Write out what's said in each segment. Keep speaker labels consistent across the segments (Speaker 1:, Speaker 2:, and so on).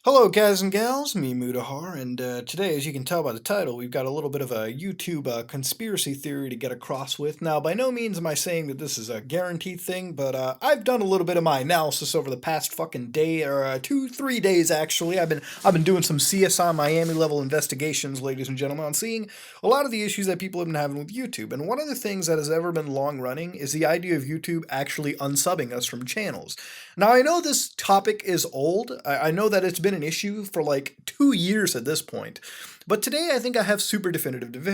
Speaker 1: Hello, guys and gals, me Mudahar, and today, as you can tell by the title, we've got a little bit of a YouTube conspiracy theory to get across with. Now, by no means am I saying that this is a guaranteed thing, but I've done a little bit of my analysis over the past fucking day, or 2, 3 days actually. I've been doing some CSI Miami level investigations, ladies and gentlemen, on seeing a lot of the issues that people have been having with YouTube. And one of the things that has ever been long running is the idea of YouTube actually unsubbing us from channels. Now, I know this topic is old. I know that it's been an issue for like 2 years at this point. But today I think I have super definitive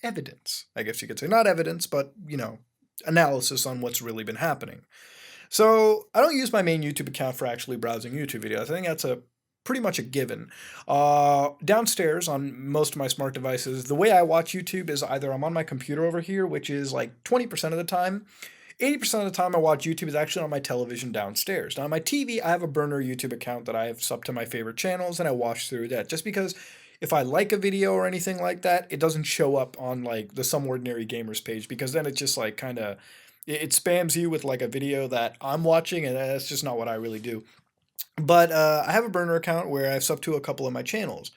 Speaker 1: evidence, I guess you could say. Not evidence, but, analysis on what's really been happening. So I don't use my main YouTube account for actually browsing YouTube videos. I think that's a pretty much a given. Downstairs on most of my smart devices, the way I watch YouTube is either I'm on my computer over here, which is like 20% of the time. 80% of the time I watch YouTube is actually on my television downstairs. Now on my TV, I have a burner YouTube account that I have subbed to my favorite channels and I watch through that. Just because if I like a video or anything like that, it doesn't show up on like the Some Ordinary Gamers page because then it just like kind of it spams you with like a video that I'm watching, and that's just not what I really do. But I have a burner account where I've subbed to a couple of my channels.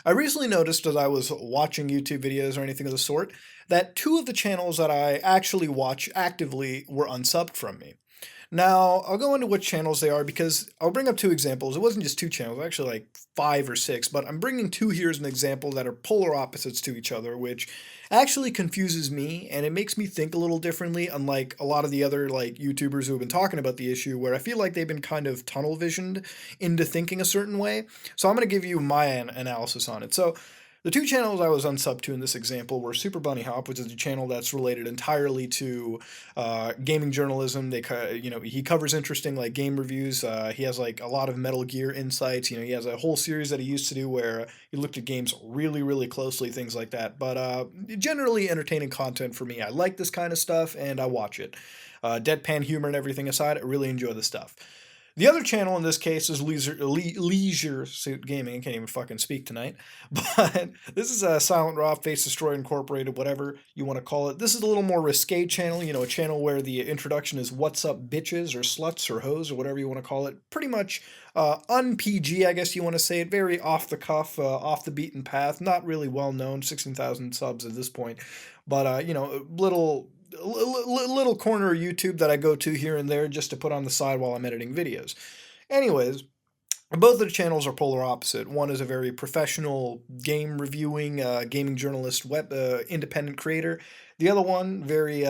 Speaker 1: I recently noticed as I was watching YouTube videos or anything of the sort that two of the channels that I actually watch actively were unsubbed from me. Now, I'll go into which channels they are because I'll bring up two examples. It wasn't just two channels, actually like 5 or 6, but I'm bringing two here as an example that are polar opposites to each other, which actually confuses me and it makes me think a little differently, unlike a lot of the other like YouTubers who have been talking about the issue, where I feel like they've been kind of tunnel visioned into thinking a certain way. So I'm going to give you my analysis on it. So the two channels I was unsubbed to in this example were Super Bunny Hop, which is a channel that's related entirely to gaming journalism. He covers interesting like game reviews. He has like a lot of Metal Gear insights. He has a whole series that he used to do where he looked at games really, really closely, things like that. But generally entertaining content for me. I like this kind of stuff and I watch it. Deadpan humor and everything aside, I really enjoy the stuff. The other channel in this case is Leisure Suit Gaming. I can't even fucking speak tonight. But this is a Silent Raw, Face Destroy Incorporated, whatever you want to call it. This is a little more risque channel, a channel where the introduction is what's up bitches or sluts or hoes or whatever you want to call it. Pretty much un-PG, I guess you want to say it. Very off the cuff, off the beaten path. Not really well known, 16,000 subs at this point. But, little corner of YouTube that I go to here and there just to put on the side while I'm editing videos. Anyways, both of the channels are polar opposite. One is a very professional game reviewing, gaming journalist, independent creator. The other one, very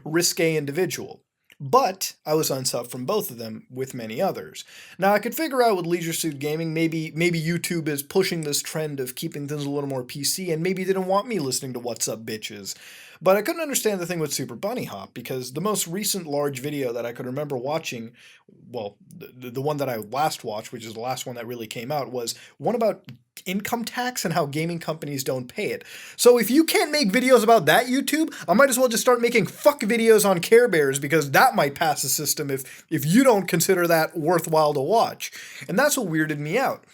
Speaker 1: risque individual. But I was unsubbed from both of them with many others. Now I could figure out with Leisure Suit Gaming, maybe YouTube is pushing this trend of keeping things a little more PC, and maybe they didn't want me listening to What's Up Bitches. But I couldn't understand the thing with Super Bunny Hop, because the most recent large video that I could remember watching, well, the one that I last watched, which is the last one that really came out, was one about income tax and how gaming companies don't pay it. So if you can't make videos about that, YouTube, I might as well just start making fuck videos on Care Bears, because that might pass the system if you don't consider that worthwhile to watch. And that's what weirded me out.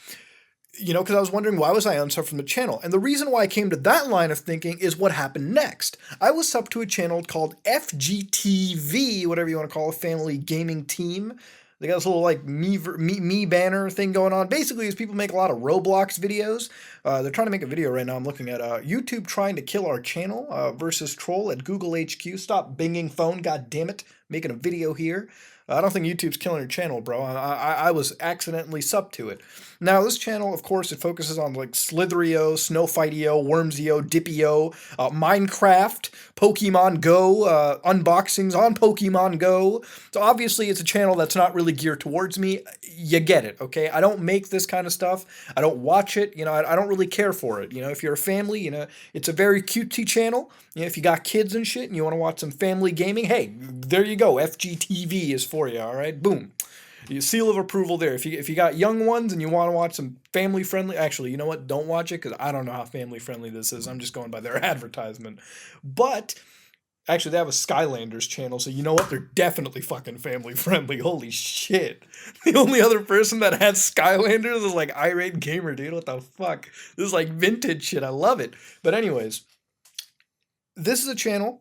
Speaker 1: Because I was wondering, why was I unsubbed from the channel? And the reason why I came to that line of thinking is what happened next. I was subbed to a channel called FGTV, whatever you want to call it, Family Gaming Team. They got this little like me banner thing going on. Basically, these people make a lot of Roblox videos. They're trying to make a video right now. I'm looking at YouTube trying to kill our channel versus troll at Google HQ. Stop binging phone, god damn it. Making a video here. I don't think YouTube's killing your channel, bro. I was accidentally subbed to it. Now, this channel, of course, it focuses on like Slitherio, Snowfightio, Wormsio, Dippio, Minecraft, Pokemon Go, unboxings on Pokemon Go. So obviously, it's a channel that's not really geared towards me. You get it, okay? I don't make this kind of stuff. I don't watch it. I don't really care for it. If you're a family, it's a very cutesy channel. If you got kids and shit and you want to watch some family gaming, hey, there you go. FGTV is for you, all right? Boom. Seal of approval there. If you got young ones and you want to watch some family friendly, actually, you know what? Don't watch it, because I don't know how family friendly this is. I'm just going by their advertisement. But actually, they have a Skylanders channel, so you know what? They're definitely fucking family friendly. Holy shit. The only other person that has Skylanders is like Irate Gamer, dude. What the fuck? This is like vintage shit. I love it. But anyways, this is a channel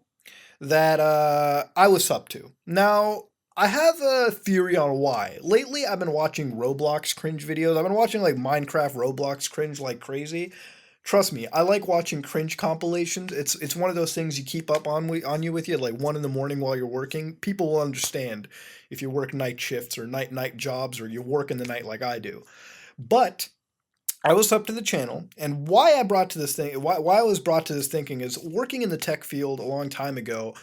Speaker 1: that I was subbed to. Now, I have a theory on why. Lately, I've been watching Roblox cringe videos. I've been watching like Minecraft Roblox cringe like crazy. Trust me, I like watching cringe compilations. It's one of those things you keep up on you with you at like 1 in the morning while you're working. People will understand if you work night shifts or night jobs or you work in the night like I do. But I was up to the channel, and why I brought to this thing, why I was brought to this thinking is working in the tech field a long time ago.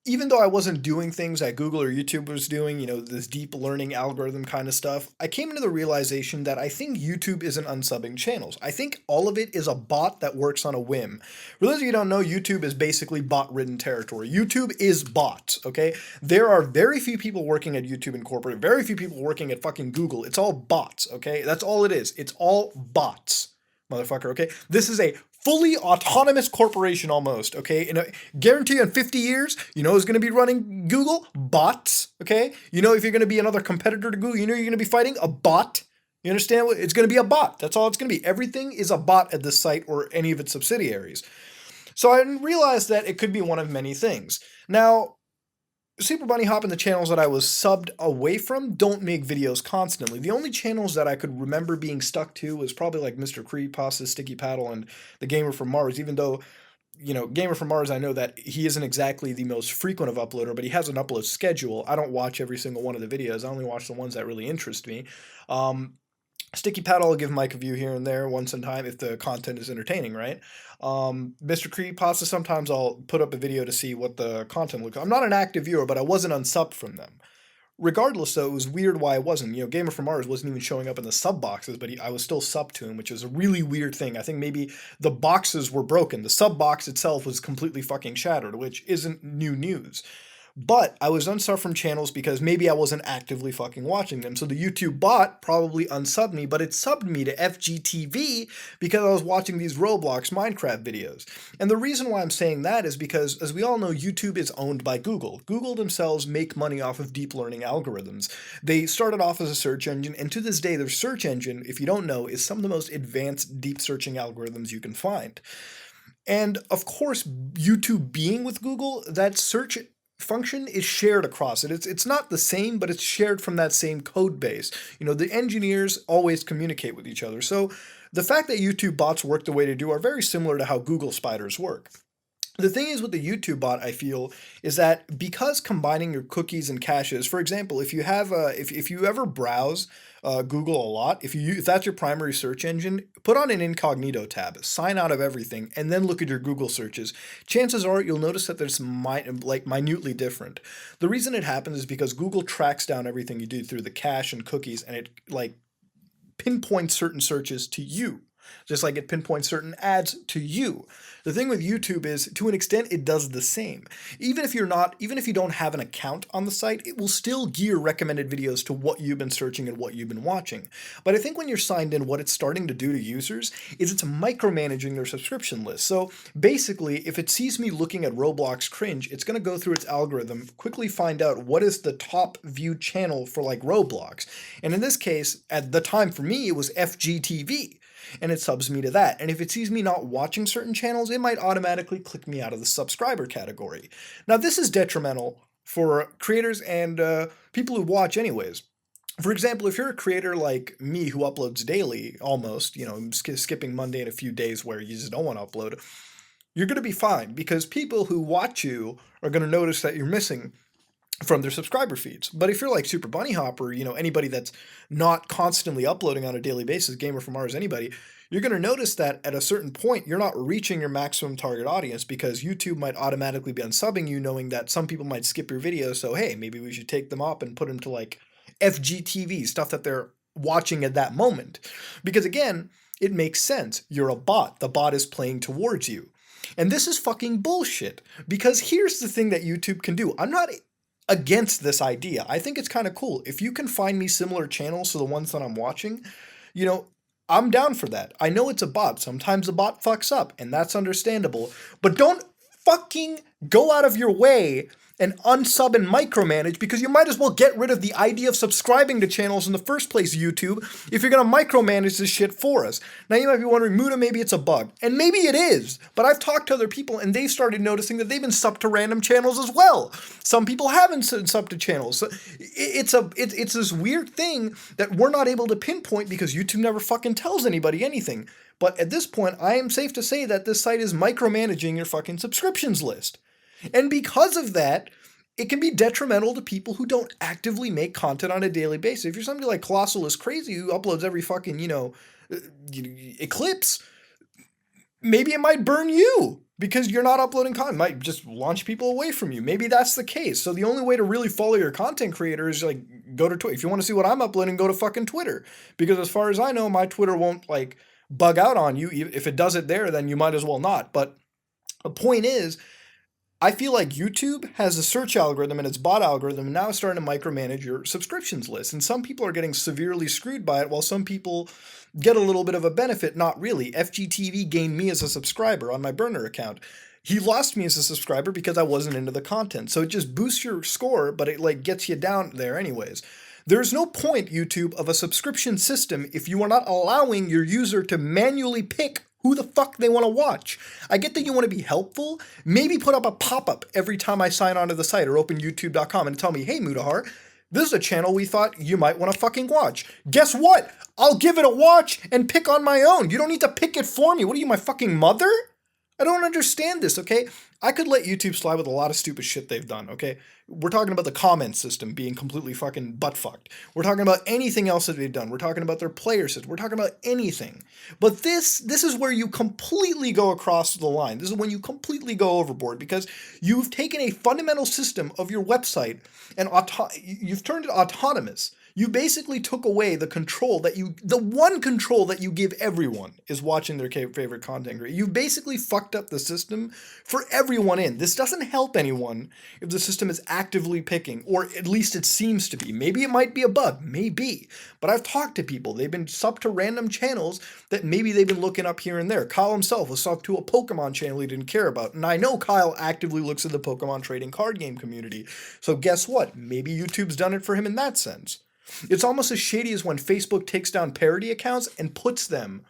Speaker 1: Even though I wasn't doing things that Google or YouTube was doing, this deep learning algorithm kind of stuff, I came into the realization that I think YouTube isn't unsubbing channels. I think all of it is a bot that works on a whim. For those of you who don't know, YouTube is basically bot-ridden territory. YouTube is bots, okay? There are very few people working at YouTube Incorporated, very few people working at fucking Google. It's all bots, okay? That's all it is. It's all bots, motherfucker, okay? This is a fully autonomous corporation almost, okay? And I guarantee you in 50 years, who's going to be running Google? Bots, okay? If you're going to be another competitor to Google, you're going to be fighting a bot. You understand? It's going to be a bot. That's all it's going to be. Everything is a bot at this site or any of its subsidiaries. So I realized that it could be one of many things. Now, Super Bunny Hop and the channels that I was subbed away from don't make videos constantly. The only channels that I could remember being stuck to was probably like Mr. Creepypasta, Sticky Paddle, and the Gamer from Mars, even though, Gamer from Mars, I know that he isn't exactly the most frequent of uploader, but he has an upload schedule. I don't watch every single one of the videos. I only watch the ones that really interest me. Sticky Paddle, I'll give Mike a view here and there once in time if the content is entertaining, right? Mr. Creepypasta, sometimes I'll put up a video to see what the content looks like. I'm not an active viewer, but I wasn't unsubbed from them. Regardless, though, it was weird why I wasn't. Gamer from Mars wasn't even showing up in the sub boxes, but I was still subbed to him, which was a really weird thing. I think maybe the boxes were broken. The sub box itself was completely fucking shattered, which isn't new news. But I was unsubbed from channels because maybe I wasn't actively fucking watching them. So the YouTube bot probably unsubbed me, but it subbed me to FGTV because I was watching these Roblox Minecraft videos. And the reason why I'm saying that is because, as we all know, YouTube is owned by Google. Google themselves make money off of deep learning algorithms. They started off as a search engine, and to this day, their search engine, if you don't know, is some of the most advanced deep searching algorithms you can find. And of course, YouTube being with Google, that search function is shared across it. It's not the same, but it's shared from that same code base. The engineers always communicate with each other. So the fact that YouTube bots work the way they do are very similar to how Google spiders work. The thing is with the YouTube bot, I feel, is that because combining your cookies and caches, for example, if you have if you ever browse Google a lot, if that's your primary search engine, put on an incognito tab, sign out of everything, and then look at your Google searches. Chances are you'll notice that there's minutely different. The reason it happens is because Google tracks down everything you do through the cache and cookies, and it pinpoints certain searches to you. Just like it pinpoints certain ads to you. The thing with YouTube is, to an extent, it does the same. Even if you don't have an account on the site, it will still gear recommended videos to what you've been searching and what you've been watching. But I think when you're signed in, what it's starting to do to users is it's micromanaging their subscription list. So basically, if it sees me looking at Roblox cringe, it's going to go through its algorithm, quickly find out what is the top viewed channel for like Roblox. And in this case, at the time for me, it was FGTV. And it subs me to that. And if it sees me not watching certain channels, it might automatically click me out of the subscriber category. Now, this is detrimental for creators and people who watch anyways. For example, if you're a creator like me who uploads daily, almost, skipping Monday and a few days where you just don't want to upload, you're going to be fine because people who watch you are going to notice that you're missing from their subscriber feeds. But if you're like Super Bunny Hop or, anybody that's not constantly uploading on a daily basis, Gamer from Mars, anybody, you're going to notice that at a certain point, you're not reaching your maximum target audience because YouTube might automatically be unsubbing you, knowing that some people might skip your videos. So, hey, maybe we should take them up and put them to like FGTV, stuff that they're watching at that moment. Because again, it makes sense. You're a bot. The bot is playing towards you. And this is fucking bullshit because here's the thing that YouTube can do. I'm not against this idea. I think it's kind of cool. If you can find me similar channels to the ones that I'm watching, I'm down for that. I know it's a bot. Sometimes the bot fucks up, and that's understandable. But don't fucking go out of your way and unsub and micromanage, because you might as well get rid of the idea of subscribing to channels in the first place, YouTube, if you're going to micromanage this shit for us. Now you might be wondering, Muda, maybe it's a bug. And maybe it is, but I've talked to other people and they've started noticing that they've been subbed to random channels as well. Some people haven't subbed to channels. So it's this weird thing that we're not able to pinpoint because YouTube never fucking tells anybody anything. But at this point, I am safe to say that this site is micromanaging your fucking subscriptions list. And because of that, it can be detrimental to people who don't actively make content on a daily basis. If you're somebody like Colossal is Crazy who uploads every fucking, eclipse, maybe it might burn you because you're not uploading content. It might just launch people away from you. Maybe that's the case. So the only way to really follow your content creator is go to Twitter. If you want to see what I'm uploading, go to fucking Twitter. Because as far as I know, my Twitter won't bug out on you. If it does it there, then you might as well not. But the point is, I feel like YouTube has a search algorithm and its bot algorithm, and now it's starting to micromanage your subscriptions list. And some people are getting severely screwed by it, while some people get a little bit of a benefit. Not really. FGTV gained me as a subscriber on my burner account. He lost me as a subscriber because I wasn't into the content. So it just boosts your score, but it gets you down there anyways. There's no point, YouTube, of a subscription system if you are not allowing your user to manually pick who the fuck they want to watch. I get that you want to be helpful. Maybe put up a pop-up every time I sign onto the site or open youtube.com and tell me, hey, Mudahar, this is a channel we thought you might want to fucking watch. Guess what? I'll give it a watch and pick on my own. You don't need to pick it for me. What are you, my fucking mother? I don't understand this, okay? I could let YouTube slide with a lot of stupid shit they've done, okay? We're talking about the comment system being completely fucking butt-fucked. We're talking about anything else that they've done. We're talking about their player system. We're talking about anything. But this is where you completely go across the line. This is when you completely go overboard, because you've taken a fundamental system of your website and you've turned it autonomous. You basically took away the one control that you give everyone is watching their favorite content creator. You basically fucked up the system for everyone in. This doesn't help anyone if the system is actively picking, or at least it seems to be. Maybe it might be a bug, maybe. But I've talked to people. They've been subbed to random channels that maybe they've been looking up here and there. Kyle himself was subbed to a Pokemon channel he didn't care about. And I know Kyle actively looks at the Pokemon trading card game community. So guess what? Maybe YouTube's done it for him in that sense. It's almost as shady as when Facebook takes down parody accounts and puts them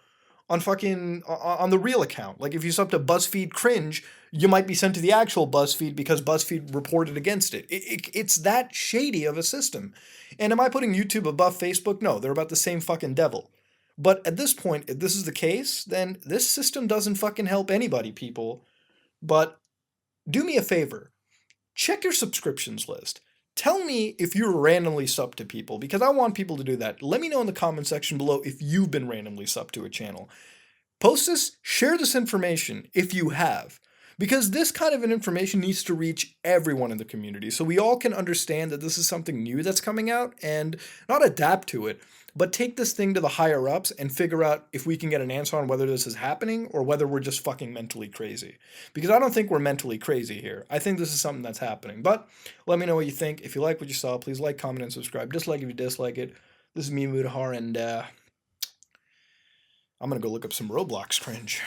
Speaker 1: on on the real account. Like if you sub to BuzzFeed Cringe, you might be sent to the actual BuzzFeed because BuzzFeed reported against it. It's that shady of a system. And am I putting YouTube above Facebook? No, they're about the same fucking devil. But at this point, if this is the case, then this system doesn't fucking help anybody, people. But do me a favor. Check your subscriptions list. Tell me if you're randomly subbed to people, because I want people to do that. Let me know in the comment section below if you've been randomly subbed to a channel. Post this, share this information if you have, because this kind of an information needs to reach everyone in the community so we all can understand that this is something new that's coming out and not adapt to it, but take this thing to the higher ups and figure out if we can get an answer on whether this is happening or whether we're just fucking mentally crazy. Because I don't think we're mentally crazy here. I think this is something that's happening. But let me know what you think. If you like what you saw, please like, comment, and subscribe. Dislike if you dislike it. This is me, Mudahar, and I'm going to go look up some Roblox cringe.